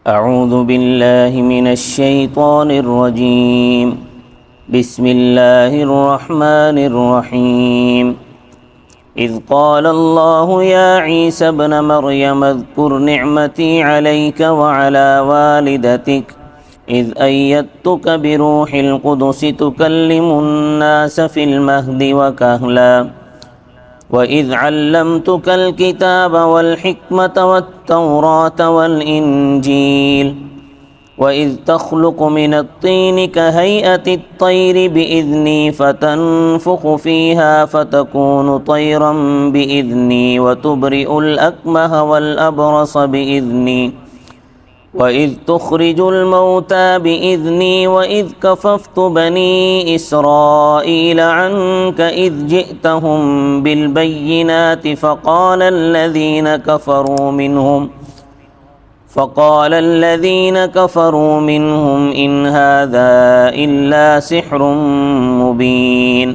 اعوذ باللہ من الشیطان الرجیم بسم اللہ الرحمن الرحیم اذ قال اللہ یا عیسی ابن مریم اذکر نعمتی علیک وعلی والدتک اذ ایدتک بروح القدس تکلم الناس فی المہد وکہلا وَإِذْ عَلَّمْتُكَ الْكِتَابَ وَالْحِكْمَةَ وَالتَّوْرَاةَ وَالْإِنْجِيلَ وَإِذْ تَخْلُقُ مِنَ الطِّينِ كَهَيْئَةِ الطَّيْرِ بِإِذْنِي فَتَنفُخُ فِيهَا فَتَكُونُ طَيْرًا بِإِذْنِي وَتُبْرِئُ الْأَكْمَهَ وَالْأَبْرَصَ بِإِذْنِي وَإِذْ تُخْرِجُ الْمَوْتَى بِإِذْنِي وَإِذْ كَفَفْتُ بَنِي إِسْرَائِيلَ عَنْكَ إِذْ جِئْتَهُم بِالْبَيِّنَاتِ فَقَالَ الَّذِينَ كَفَرُوا مِنْهُمْ إِنْ هَذَا إِلَّا سِحْرٌ مُبِينٌ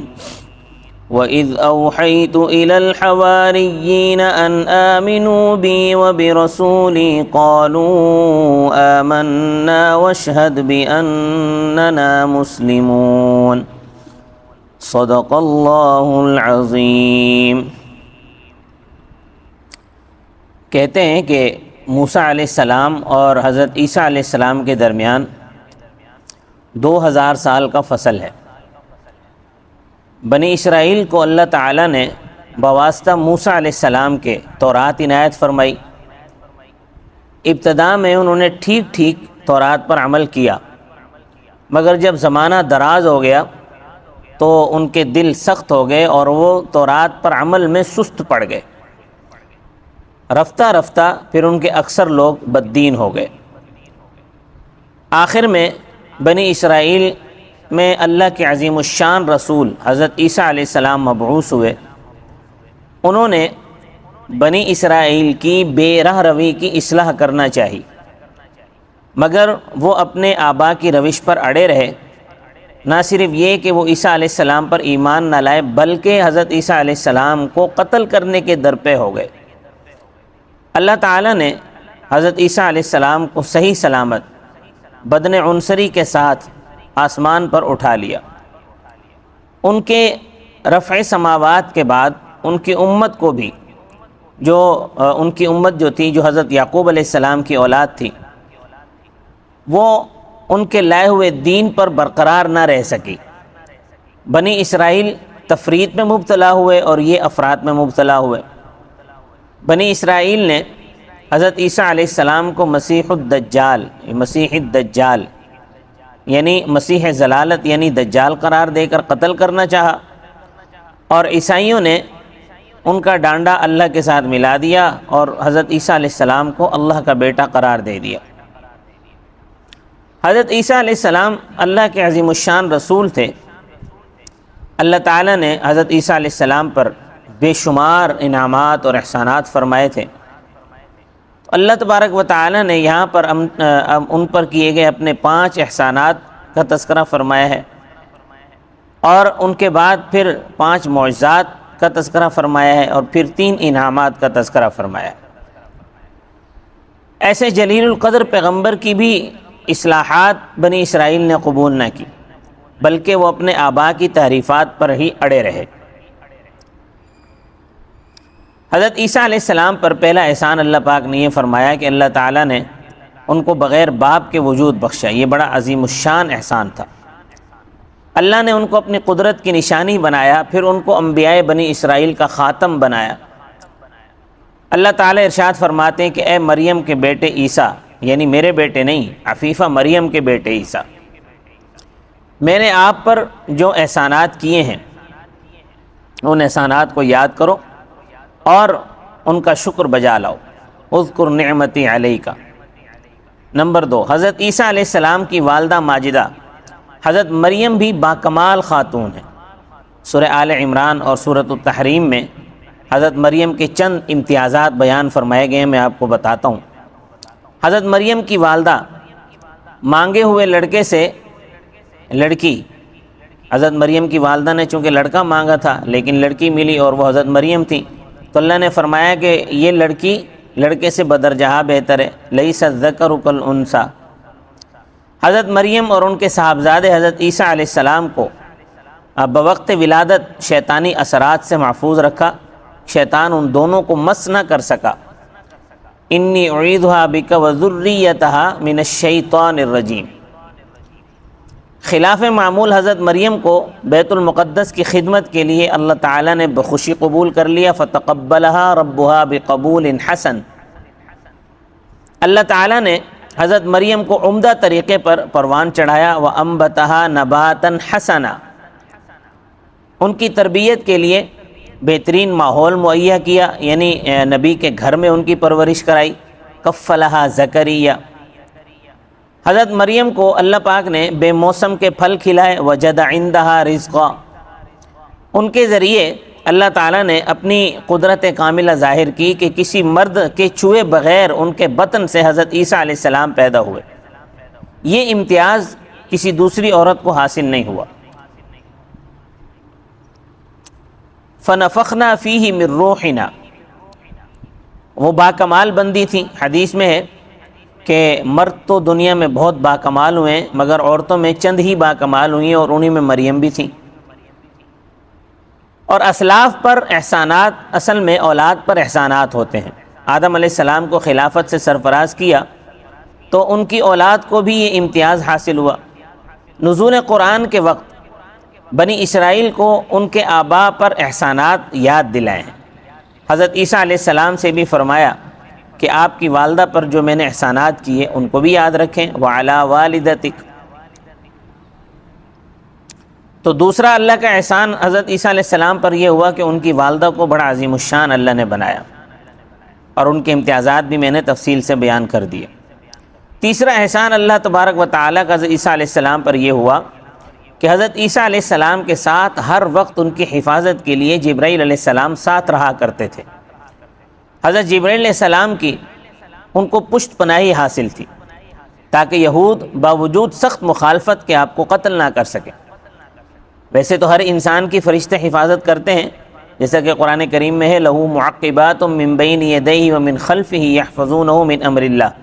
وَإِذْ أَوْحَيْتُ إِلَى الْحَوَارِيِّينَ أَنْ آمِنُوا بِي وَبِرَسُولِي قَالُوا آمَنَّا وَاشْهَدْ بِأَنَّنَا مُسْلِمُونَ صدق اللہ العظیم۔ کہتے ہیں کہ موسیٰ علیہ السلام اور حضرت عیسیٰ علیہ السلام کے درمیان 2000 سال کا فصل ہے۔ بنی اسرائیل کو اللہ تعالیٰ نے بواسطہ موسیٰ علیہ السلام کے تورات عنایت فرمائی۔ ابتدا میں انہوں نے ٹھیک ٹھیک تورات پر عمل کیا، مگر جب زمانہ دراز ہو گیا تو ان کے دل سخت ہو گئے اور وہ تورات پر عمل میں سست پڑ گئے۔ رفتہ رفتہ پھر ان کے اکثر لوگ بددین ہو گئے۔ آخر میں بنی اسرائیل میں اللہ کے عظیم الشان رسول حضرت عیسیٰ علیہ السلام مبعوث ہوئے۔ انہوں نے بنی اسرائیل کی بے راہ روی کی اصلاح کرنا چاہی، مگر وہ اپنے آبا کی روش پر اڑے رہے۔ نہ صرف یہ کہ وہ عیسیٰ علیہ السلام پر ایمان نہ لائے، بلکہ حضرت عیسیٰ علیہ السلام کو قتل کرنے کے درپے ہو گئے۔ اللہ تعالیٰ نے حضرت عیسیٰ علیہ السلام کو صحیح سلامت بدن عنصری کے ساتھ آسمان پر اٹھا لیا۔ ان کے رفع سماوات کے بعد ان کی امت کو بھی ان کی امت جو تھی، جو حضرت یعقوب علیہ السلام کی اولاد تھی، وہ ان کے لائے ہوئے دین پر برقرار نہ رہ سکی۔ بنی اسرائیل تفریط میں مبتلا ہوئے اور یہ افراط میں مبتلا ہوئے۔ بنی اسرائیل نے حضرت عیسیٰ علیہ السلام کو مسیح الدجال یعنی مسیح ضلالت یعنی دجال قرار دے کر قتل کرنا چاہا، اور عیسائیوں نے ان کا ڈانڈا اللہ کے ساتھ ملا دیا اور حضرت عیسیٰ علیہ السلام کو اللہ کا بیٹا قرار دے دیا۔ حضرت عیسیٰ علیہ السلام اللہ کے عظیم الشان رسول تھے۔ اللہ تعالیٰ نے حضرت عیسیٰ علیہ السلام پر بے شمار انعامات اور احسانات فرمائے تھے۔ اللہ تبارک و تعالیٰ نے یہاں پر ان پر کیے گئے اپنے 5 احسانات کا تذکرہ فرمایا ہے، اور ان کے بعد پھر 5 معجزات کا تذکرہ فرمایا ہے، اور پھر 3 انعامات کا تذکرہ فرمایا ہے۔ ایسے جلیل القدر پیغمبر کی بھی اصلاحات بنی اسرائیل نے قبول نہ کی، بلکہ وہ اپنے آبا کی تحریفات پر ہی اڑے رہے۔ حضرت عیسیٰ علیہ السلام پر پہلا احسان اللہ پاک نے یہ فرمایا کہ اللہ تعالیٰ نے ان کو بغیر باپ کے وجود بخشا۔ یہ بڑا عظیم الشان احسان تھا۔ اللہ نے ان کو اپنی قدرت کی نشانی بنایا، پھر ان کو انبیاء بنی اسرائیل کا خاتم بنایا۔ اللہ تعالیٰ ارشاد فرماتے ہیں کہ اے مریم کے بیٹے عیسیٰ، یعنی میرے بیٹے نہیں، عفیفہ مریم کے بیٹے عیسیٰ، میں نے آپ پر جو احسانات کیے ہیں ان احسانات کو یاد کرو اور ان کا شکر بجا لاؤ۔ اذکر نعمتی علیکا۔ نمبر 2، حضرت عیسیٰ علیہ السلام کی والدہ ماجدہ حضرت مریم بھی باکمال خاتون ہیں۔ سورہ آل عمران اور سورۃ التحریم میں حضرت مریم کے چند امتیازات بیان فرمائے گئے ہیں، میں آپ کو بتاتا ہوں۔ حضرت مریم کی والدہ مانگے ہوئے لڑکے سے لڑکی، حضرت مریم کی والدہ نے چونکہ لڑکا مانگا تھا لیکن لڑکی ملی اور وہ حضرت مریم تھی، تو اللہ نے فرمایا کہ یہ لڑکی لڑکے سے بدرجہ بہتر ہے، لیس الذکر کالانثی۔ حضرت مریم اور ان کے صاحبزادے حضرت عیسیٰ علیہ السلام کو بوقت ولادت شیطانی اثرات سے محفوظ رکھا، شیطان ان دونوں کو مس نہ کر سکا۔ انی اعیذھا بک وذریتھا من الشیطان الرجیم۔ خلاف معمول حضرت مریم کو بیت المقدس کی خدمت کے لیے اللہ تعالیٰ نے بخوشی قبول کر لیا، فتقبلها ربها بقبول حسن۔ اللہ تعالیٰ نے حضرت مریم کو عمدہ طریقے پر پروان چڑھایا، وانبتها نباتا حسنا، ان کی تربیت کے لیے بہترین ماحول مہیا کیا، یعنی نبی کے گھر میں ان کی پرورش کرائی۔ کفلھا زکریا، حضرت مریم کو اللہ پاک نے بے موسم کے پھل کھلائے، وجد عندھا رزقا، ان کے ذریعے اللہ تعالیٰ نے اپنی قدرت کاملہ ظاہر کی کہ کسی مرد کے چھوئے بغیر ان کے بطن سے حضرت عیسیٰ علیہ السلام پیدا ہوئے۔ یہ امتیاز کسی دوسری عورت کو حاصل نہیں ہوا۔ فنفخنا فیہ من روحنا، وہ باکمال بندی تھیں۔ حدیث میں ہے کہ مرد تو دنیا میں بہت باکمال ہوئے ہیں، مگر عورتوں میں چند ہی باکمال ہوئی ہیں، اور انہی میں مریم بھی تھیں۔ اور اسلاف پر احسانات اصل میں اولاد پر احسانات ہوتے ہیں۔ آدم علیہ السلام کو خلافت سے سرفراز کیا تو ان کی اولاد کو بھی یہ امتیاز حاصل ہوا۔ نزول قرآن کے وقت بنی اسرائیل کو ان کے آباء پر احسانات یاد دلائے ہیں۔ حضرت عیسیٰ علیہ السلام سے بھی فرمایا کہ آپ کی والدہ پر جو میں نے احسانات کیے ان کو بھی یاد رکھیں، وعلی والدتک۔ تو دوسرا اللہ کا احسان حضرت عیسیٰ علیہ السلام پر یہ ہوا کہ ان کی والدہ کو بڑا عظیم الشان اللہ نے بنایا، اور ان کے امتیازات بھی میں نے تفصیل سے بیان کر دیے۔ تیسرا احسان اللہ تبارک و تعالیٰ کا حضرت عیسیٰ علیہ السلام پر یہ ہوا کہ حضرت عیسیٰ علیہ السلام کے ساتھ ہر وقت ان کی حفاظت کے لیے جبرائیل علیہ السلام ساتھ رہا کرتے تھے۔ حضرت جبرائیل علیہ السلام کی ان کو پشت پناہی حاصل تھی تاکہ یہود باوجود سخت مخالفت کے آپ کو قتل نہ کر سکیں۔ ویسے تو ہر انسان کی فرشتے حفاظت کرتے ہیں، جیسا کہ قرآن کریم میں ہے، لَهُ مُعَقِّبَاتٌ مِّن بَيْنِ يَدَيْهِ وَمِن خَلْفِهِ يَحْفَظُونَهُ مِنْ أَمْرِ اللَّهِ۔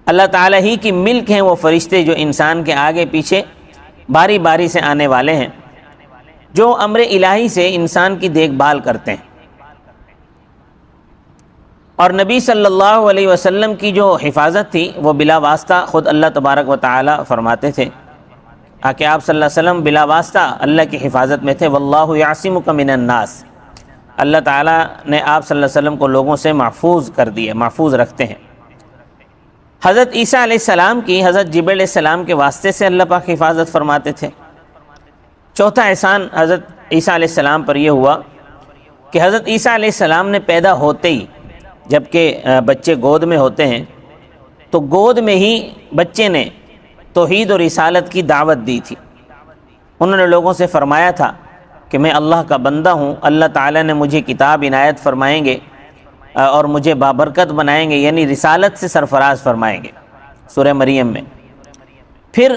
اللہ تعالیٰ ہی کی ملک ہیں وہ فرشتے جو انسان کے آگے پیچھے باری باری سے آنے والے ہیں، جو امر الہی سے انسان کی دیکھ بھال کرتے ہیں۔ اور نبی صلی اللہ علیہ وسلم کی جو حفاظت تھی وہ بلا واسطہ خود اللہ تبارک و تعالیٰ فرماتے تھے کہ آپ صلی اللہ علیہ وسلم بلا واسطہ اللہ کی حفاظت میں تھے، واللہ یعصمک من الناس۔ اللہ تعالیٰ نے آپ صلی اللہ علیہ وسلم کو لوگوں سے محفوظ کر دیا، محفوظ رکھتے ہیں۔ حضرت عیسیٰ علیہ السلام کی حضرت جبرائیل علیہ السلام کے واسطے سے اللہ پاک حفاظت فرماتے تھے۔ چوتھا احسان حضرت عیسیٰ علیہ السلام پر یہ ہوا کہ حضرت عیسیٰ علیہ السلام نے پیدا ہوتے ہی، جب کہ بچے گود میں ہوتے ہیں تو گود میں ہی بچے نے توحید اور رسالت کی دعوت دی تھی۔ انہوں نے لوگوں سے فرمایا تھا کہ میں اللہ کا بندہ ہوں، اللہ تعالیٰ نے مجھے کتاب عنایت فرمائیں گے اور مجھے بابرکت بنائیں گے، یعنی رسالت سے سرفراز فرمائیں گے، سورہ مریم میں۔ پھر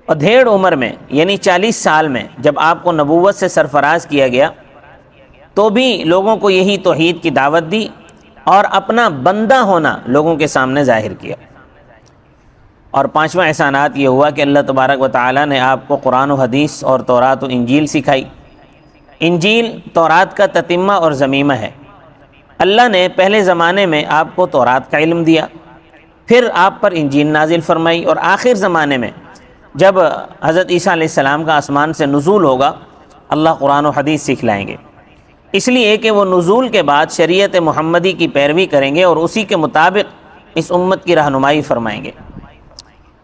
ادھیڑ عمر میں یعنی 40 سال میں جب آپ کو نبوت سے سرفراز کیا گیا تو بھی لوگوں کو یہی توحید کی دعوت دی اور اپنا بندہ ہونا لوگوں کے سامنے ظاہر کیا۔ اور پانچواں احسانات یہ ہوا کہ اللہ تبارک و تعالیٰ نے آپ کو قرآن و حدیث اور تورات و انجیل سکھائی۔ انجیل تورات کا تتمہ اور ضمیمہ ہے۔ اللہ نے پہلے زمانے میں آپ کو تورات کا علم دیا، پھر آپ پر انجیل نازل فرمائی، اور آخر زمانے میں جب حضرت عیسیٰ علیہ السلام کا آسمان سے نزول ہوگا اللہ قرآن و حدیث سکھلائیں گے، اس لیے کہ وہ نزول کے بعد شریعت محمدی کی پیروی کریں گے اور اسی کے مطابق اس امت کی رہنمائی فرمائیں گے۔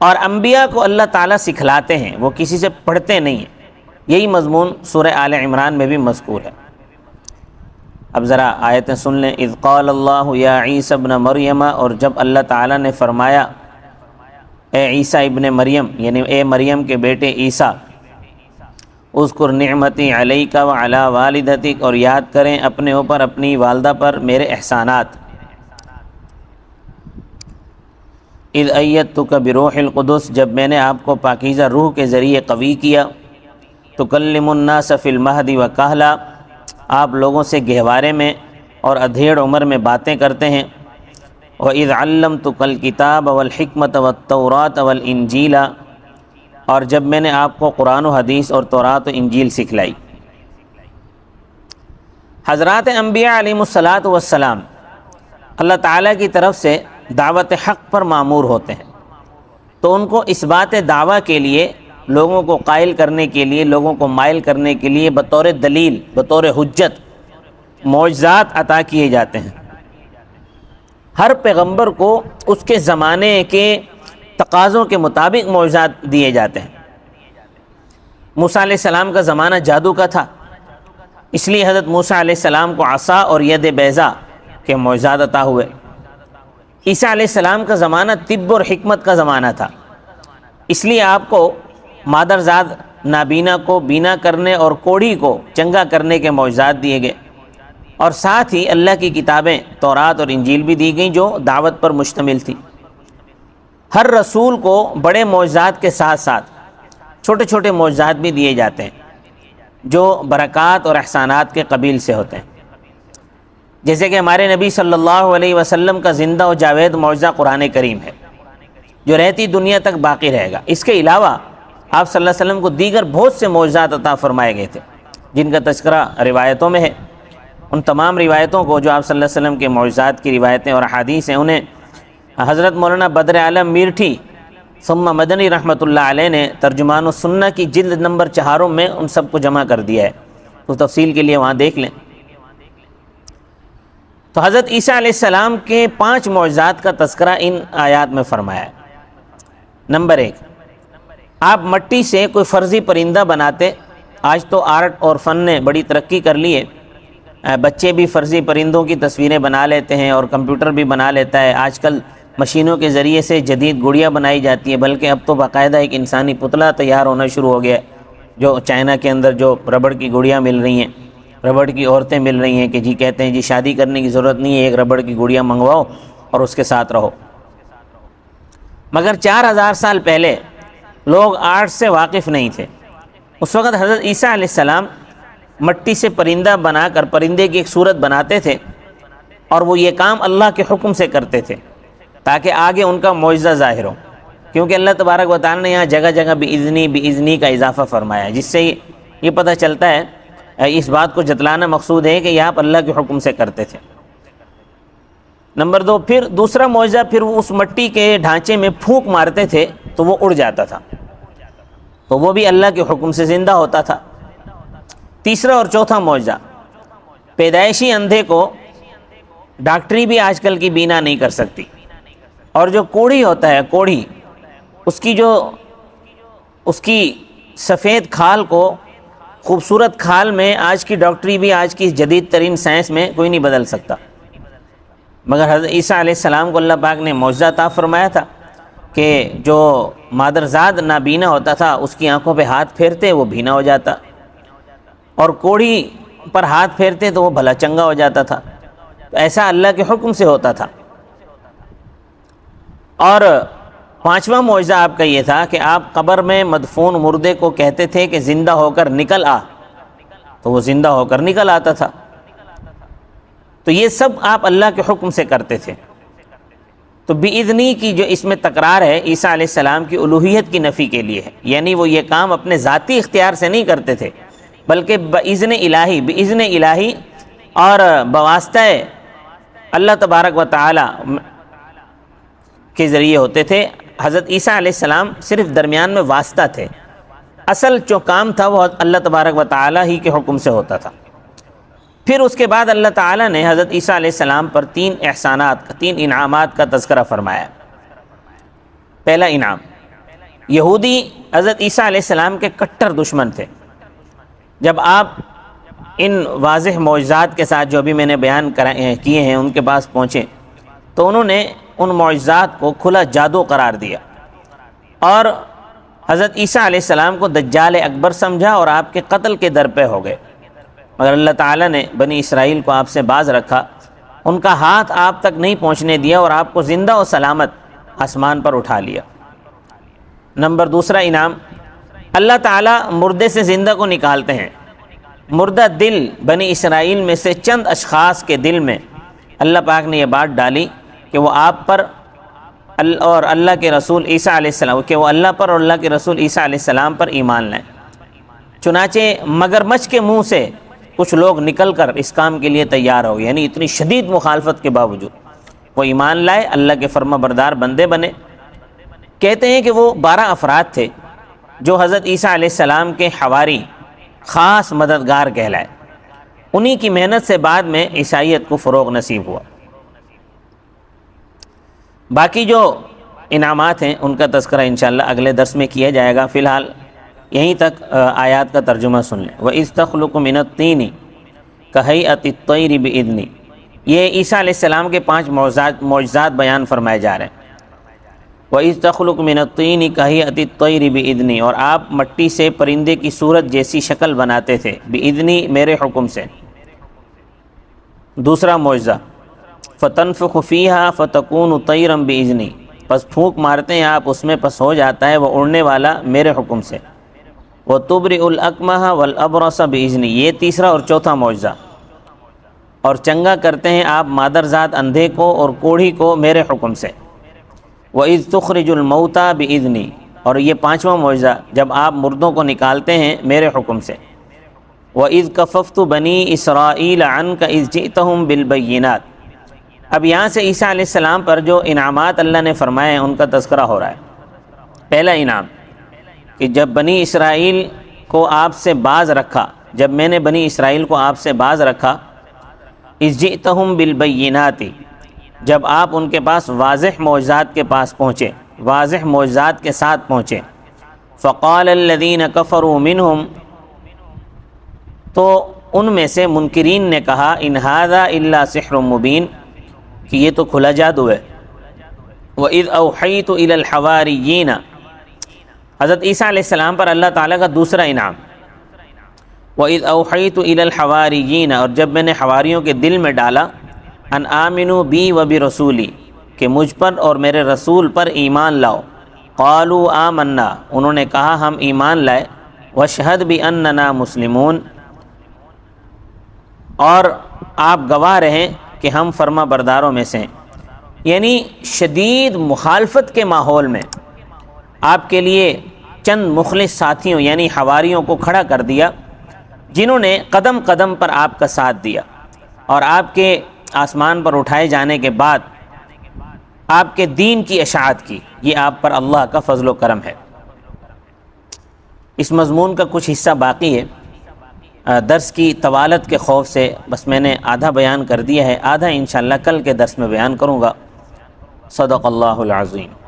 اور انبیاء کو اللہ تعالیٰ سکھلاتے ہیں، وہ کسی سے پڑھتے نہیں ہیں۔ یہی مضمون سورہ آل عمران میں بھی مذکور ہے۔ اب ذرا آیتیں سن لیں۔ اذ قال اللہ یا عیسیٰ ابن مریم، اور جب اللہ تعالیٰ نے فرمایا اے عیسیٰ ابن مریم، یعنی اے مریم کے بیٹے عیسیٰ، اذکر نعمتی علیک وعلی والدتک، اور یاد کریں اپنے اوپر اپنی والدہ پر میرے احسانات۔ اذ ایدتک بروح القدس، جب میں نے آپ کو پاکیزہ روح کے ذریعے قوی کیا۔ تکلم الناس فی المہد وکہلا، آپ لوگوں سے گہوارے میں اور ادھیڑ عمر میں باتیں کرتے ہیں۔ وَإِذْ عَلَّمْتُكَ الْكِتَابَ وَالْحِكْمَةَ وَالتَّوْرَاةَ وَالْإِنْجِيلَ، اور جب میں نے آپ کو قرآن و حدیث اور تورات و انجیل سکھلائی۔ حضرات انبیاء علیہم الصلاۃ والسلام اللہ تعالیٰ کی طرف سے دعوت حق پر مامور ہوتے ہیں، تو ان کو اس بات دعویٰ کے لیے، لوگوں کو قائل کرنے کے لیے، لوگوں کو مائل کرنے کے لیے بطور دلیل، بطور حجت معجزات عطا کیے جاتے ہیں۔ ہر پیغمبر کو اس کے زمانے کے تقاضوں کے مطابق معجزات دیے جاتے ہیں۔ موسیٰ علیہ السلام کا زمانہ جادو کا تھا، اس لیے حضرت موسیٰ علیہ السلام کو عصا اور ید بیضا کے معجزات عطا ہوئے۔ عیسیٰ علیہ السلام کا زمانہ طب اور حکمت کا زمانہ تھا، اس لیے آپ کو مادرزاد نابینا کو بینا کرنے اور کوڑھی کو چنگا کرنے کے معجزات دیے گئے، اور ساتھ ہی اللہ کی کتابیں تورات اور انجیل بھی دی گئیں جو دعوت پر مشتمل تھی۔ ہر رسول کو بڑے معجزات کے ساتھ ساتھ چھوٹے چھوٹے معجزات بھی دیے جاتے ہیں جو برکات اور احسانات کے قبیل سے ہوتے ہیں، جیسے کہ ہمارے نبی صلی اللہ علیہ وسلم کا زندہ و جاوید معجزہ قرآن کریم ہے جو رہتی دنیا تک باقی رہے گا۔ اس کے علاوہ آپ صلی اللہ علیہ وسلم کو دیگر بہت سے معجزات عطا فرمائے گئے تھے جن کا تذکرہ روایتوں میں ہے۔ ان تمام روایتوں کو جو آپ صلی اللہ علیہ وسلم کے معجزات کی روایتیں اور احادیث ہیں، انہیں حضرت مولانا بدر عالم میرٹھی ثم مدنی رحمۃ اللہ علیہ نے ترجمان السنہ کی جلد نمبر 4 میں ان سب کو جمع کر دیا ہے، تو تفصیل کے لیے وہاں دیکھ لیں۔ تو حضرت عیسیٰ علیہ السلام کے 5 معجزات کا تذکرہ ان آیات میں فرمایا ہے۔ نمبر 1، آپ مٹی سے کوئی فرضی پرندہ بناتے۔ آج تو آرٹ اور فن نے بڑی ترقی کر لی ہے، بچے بھی فرضی پرندوں کی تصویریں بنا لیتے ہیں اور کمپیوٹر بھی بنا لیتا ہے۔ آج کل مشینوں کے ذریعے سے جدید گڑیاں بنائی جاتی ہیں، بلکہ اب تو باقاعدہ ایک انسانی پتلا تیار ہونا شروع ہو گیا ہے، جو چائنا کے اندر جو ربڑ کی گڑیاں مل رہی ہیں، ربڑ کی عورتیں مل رہی ہیں کہ جی کہتے ہیں جی شادی کرنے کی ضرورت نہیں ہے، ایک ربڑ کی گڑیاں منگواؤ اور اس کے ساتھ رہو۔ مگر 4000 سال پہلے لوگ آرٹ سے واقف نہیں تھے۔ اس وقت حضرت عیسیٰ علیہ السلام مٹی سے پرندہ بنا کر پرندے کی ایک صورت بناتے تھے، اور وہ یہ کام اللہ کے حکم سے کرتے تھے تاکہ آگے ان کا معجزہ ظاہر ہو، کیونکہ اللہ تبارک و تعالیٰ نے یہاں جگہ جگہ بِإِذْنِی کا اضافہ فرمایا ہے، جس سے یہ پتہ چلتا ہے، اس بات کو جتلانا مقصود ہے کہ یہ آپ اللہ کے حکم سے کرتے تھے۔ نمبر 2، پھر دوسرا معجزہ، پھر وہ اس مٹی کے ڈھانچے میں پھونک مارتے تھے تو وہ اڑ جاتا تھا، تو وہ بھی اللہ کے حکم سے زندہ ہوتا تھا۔ تیسرا اور چوتھا معجزہ، پیدائشی اندھے کو ڈاکٹری بھی آج کل کی بینا نہیں کر سکتی، اور جو کوڑھی ہوتا ہے، کوڑھی، اس کی سفید کھال کو خوبصورت کھال میں آج کی ڈاکٹری بھی، آج کی جدید ترین سائنس میں کوئی نہیں بدل سکتا، مگر حضرت عیسیٰ علیہ السلام کو اللہ پاک نے معجزہ عطا فرمایا تھا کہ جو مادرزاد نابینا ہوتا تھا اس کی آنکھوں پہ ہاتھ پھیرتے وہ بینا ہو جاتا، اور کوڑھی پر ہاتھ پھیرتے تو وہ بھلا چنگا ہو جاتا تھا۔ تو ایسا اللہ کے حکم سے ہوتا تھا۔ اور 5واں معجزہ آپ کا یہ تھا کہ آپ قبر میں مدفون مردے کو کہتے تھے کہ زندہ ہو کر نکل آ، تو وہ زندہ ہو کر نکل آتا تھا۔ تو یہ سب آپ اللہ کے حکم سے کرتے تھے۔ تو بِإِذْنِی کی جو اس میں تکرار ہے، عیسیٰ علیہ السلام کی الوہیت کی نفی کے لیے ہے، یعنی وہ یہ کام اپنے ذاتی اختیار سے نہیں کرتے تھے، بلکہ بِإِذْنِ الہی اور بواسطہ اللہ تبارک و تعالی کے ذریعے ہوتے تھے۔ حضرت عیسیٰ علیہ السلام صرف درمیان میں واسطہ تھے، اصل جو کام تھا وہ اللہ تبارک و تعالی ہی کے حکم سے ہوتا تھا۔ پھر اس کے بعد اللہ تعالی نے حضرت عیسیٰ علیہ السلام پر 3 احسانات، 3 انعامات کا تذکرہ فرمایا۔ پہلا انعام، یہودی حضرت عیسیٰ علیہ السلام کے کٹر دشمن تھے۔ جب آپ ان واضح معجزات کے ساتھ جو بھی میں نے بیان کیے ہیں ان کے پاس پہنچے تو انہوں نے ان معجزات کو کھلا جادو قرار دیا، اور حضرت عیسیٰ علیہ السلام کو دجال اکبر سمجھا اور آپ کے قتل کے در پہ ہو گئے، مگر اللہ تعالیٰ نے بنی اسرائیل کو آپ سے باز رکھا، ان کا ہاتھ آپ تک نہیں پہنچنے دیا اور آپ کو زندہ و سلامت آسمان پر اٹھا لیا۔ نمبر 2 انعام، اللہ تعالیٰ مردے سے زندہ کو نکالتے ہیں، مردہ دل بنی اسرائیل میں سے چند اشخاص کے دل میں اللہ پاک نے یہ بات ڈالی کہ وہ آپ پر اور اللہ کے رسول عیسیٰ علیہ السلام کہ وہ اللہ پر اور اللہ کے رسول عیسیٰ علیہ السلام پر ایمان لائیں۔ چنانچہ مگرمچھ کے منہ سے کچھ لوگ نکل کر اس کام کے لیے تیار ہو گئے، یعنی اتنی شدید مخالفت کے باوجود وہ ایمان لائے، اللہ کے فرما بردار بندے بنے۔ کہتے ہیں کہ وہ 12 افراد تھے جو حضرت عیسیٰ علیہ السلام کے حواری، خاص مددگار کہلائے۔ انہی کی محنت سے بعد میں عیسائیت کو فروغ نصیب ہوا۔ باقی جو انعامات ہیں ان کا تذکرہ انشاءاللہ اگلے درس میں کیا جائے گا۔ فی الحال یہیں تک آیات کا ترجمہ سن لیں۔ وَإِذْ تَخْلُقُ مِنَ الطِّينِ كَهَيْئَةِ الطَّيْرِ بِإِذْنِي، یہ عیسیٰ علیہ السلام کے 5 معجزات بیان فرمائے جا رہے ہیں۔ وَإِذْ تَخْلُقُ مِنَ الطِّينِ كَهَيْئَةِ الطَّيْرِ بِإِذْنِي، اور آپ مٹی سے پرندے کی صورت جیسی شکل بناتے تھے، بِإِذْنِي میرے حکم سے۔ دوسرا معجزہ فَتَنفُخُ فِيهَا فَتَكُونُ طَيْرًا بِإِذْنِي، پس پھونک مارتے ہیں آپ اس میں، پس ہو جاتا ہے وہ اڑنے والا میرے حکم سے۔ وَتُبْرِئُ الْأَكْمَحَ وَالْأَبْرَصَ بِإِذْنِي، یہ تیسرا اور چوتھا معجزہ۔ اور چنگا کرتے ہیں آپ مادرزاد اندھے کو اور کوڑھی کو میرے حکم سے۔ وَإِذْ تُخْرِجُ الْمَوْتَى بِإِذْنِي، اور یہ 5واں معجزہ، جب آپ مردوں کو نکالتے ہیں میرے حکم سے۔ وَإِذْ كَفَفْتُ بَنِي إِسْرَائِيلَ عَنْكَ إِذْ جِئْتَهُمْ بِالْبَيِّنَاتِ، اب یہاں سے عیسیٰ علیہ السلام پر جو انعامات اللہ نے فرمائے ہیں ان کا تذکرہ ہو رہا ہے۔ پہلا انعام کہ جب بنی اسرائیل کو آپ سے باز رکھا، جب میں نے بنی اسرائیل کو آپ سے باز رکھا، اذ جئتہم بالبینات، جب آپ ان کے پاس واضح معجزات کے پاس پہنچے، واضح معجزات کے ساتھ پہنچے۔ فقال الذین کفروا منہم، تو ان میں سے منکرین نے کہا، ان ھذا الا سحر مبین، کہ یہ تو کھلا جادو ہے۔ وَإِذْ أَوْحَيْتُ إِلَى الْحَوَارِيِّينَ، حضرت عیسیٰ علیہ السلام پر اللہ تعالیٰ کا دوسرا انعام۔ وَإِذْ أَوْحَيْتُ إِلَى الْحَوَارِيِّينَ، اور جب میں نے حواریوں کے دل میں ڈالا، أَنْ آمِنُوا بِي وَبِرَسُولِي، کہ مجھ پر اور میرے رسول پر ایمان لاؤ۔ قَالُوا آمَنَّا، انہوں نے کہا ہم ایمان لائے۔ وَاشْهَدْ بِأَنَّنَا مُسْلِمُونَ، اور آپ گواہ رہیں کہ ہم فرما برداروں میں سے ہیں۔ یعنی شدید مخالفت کے ماحول میں آپ کے لیے چند مخلص ساتھیوں یعنی حواریوں کو کھڑا کر دیا، جنہوں نے قدم قدم پر آپ کا ساتھ دیا، اور آپ کے آسمان پر اٹھائے جانے کے بعد آپ کے دین کی اشاعت کی۔ یہ آپ پر اللہ کا فضل و کرم ہے۔ اس مضمون کا کچھ حصہ باقی ہے، درس کی طوالت کے خوف سے بس میں نے آدھا بیان کر دیا ہے، آدھا انشاءاللہ کل کے درس میں بیان کروں گا۔ صدق اللہ العظیم۔